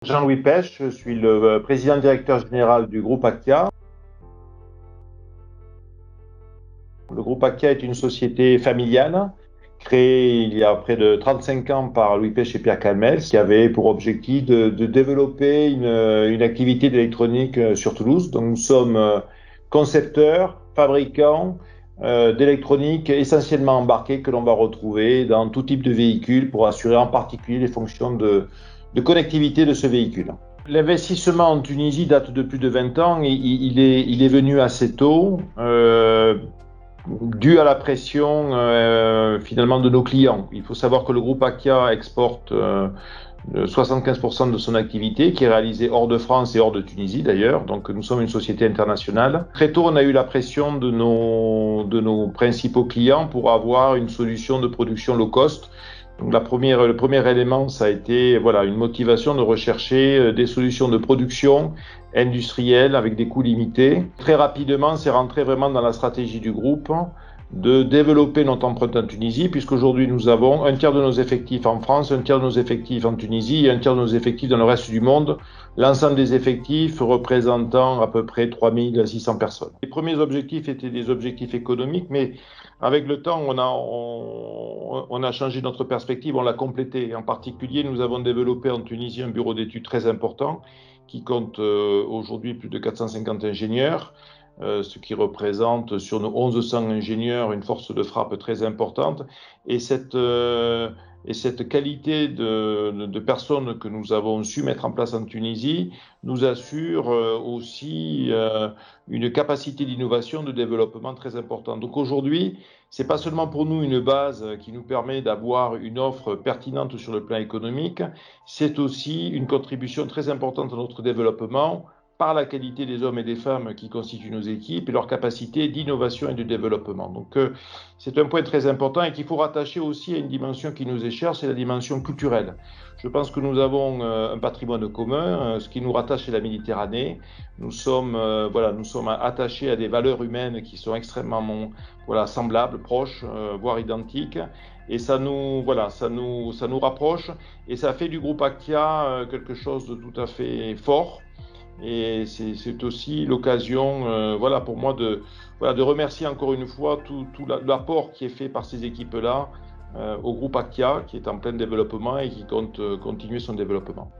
Jean-Louis Pech, je suis le président directeur général du groupe Actia. Le groupe Actia est une société familiale créée il y a près de 35 ans par Louis Pech et Pierre Calmels, qui avait pour objectif de développer une activité d'électronique sur Toulouse. Donc nous sommes concepteurs, fabricants d'électronique essentiellement embarquée que l'on va retrouver dans tout type de véhicule pour assurer en particulier les fonctions de connectivité de ce véhicule. L'investissement en Tunisie date de plus de 20 ans et il est venu assez tôt, dû à la pression finalement de nos clients. Il faut savoir que le groupe Actia exporte 75% de son activité qui est réalisée hors de France et hors de Tunisie d'ailleurs, donc nous sommes une société internationale. Très tôt, on a eu la pression de nos principaux clients pour avoir une solution de production low cost. Donc le premier élément, ça a été une motivation de rechercher des solutions de production industrielle avec des coûts limités. Très rapidement, c'est rentré vraiment dans la stratégie du groupe de développer notre empreinte en Tunisie, puisqu'aujourd'hui nous avons un tiers de nos effectifs en France, un tiers de nos effectifs en Tunisie et un tiers de nos effectifs dans le reste du monde, l'ensemble des effectifs représentant à peu près 3600 personnes. Les premiers objectifs étaient des objectifs économiques, mais avec le temps, on a changé notre perspective, on l'a complété. En particulier, nous avons développé en Tunisie un bureau d'études très important qui compte aujourd'hui plus de 450 ingénieurs, ce qui représente sur nos 1100 ingénieurs une force de frappe très importante. Et cette qualité de personnes que nous avons su mettre en place en Tunisie nous assure aussi une capacité d'innovation, de développement très importante. Donc aujourd'hui, c'est pas seulement pour nous une base qui nous permet d'avoir une offre pertinente sur le plan économique, c'est aussi une contribution très importante à notre développement par la qualité des hommes et des femmes qui constituent nos équipes et leur capacité d'innovation et de développement. Donc c'est un point très important et qu'il faut rattacher aussi à une dimension qui nous est chère, c'est la dimension culturelle. Je pense que nous avons un patrimoine commun, ce qui nous rattache c'est la Méditerranée. Nous sommes attachés à des valeurs humaines qui sont extrêmement semblables, proches, voire identiques. Et ça nous rapproche et ça fait du groupe Actia quelque chose de tout à fait fort. Et c'est aussi l'occasion pour moi de remercier encore une fois tout l'apport qui est fait par ces équipes-là au groupe Actia, qui est en plein développement et qui compte continuer son développement.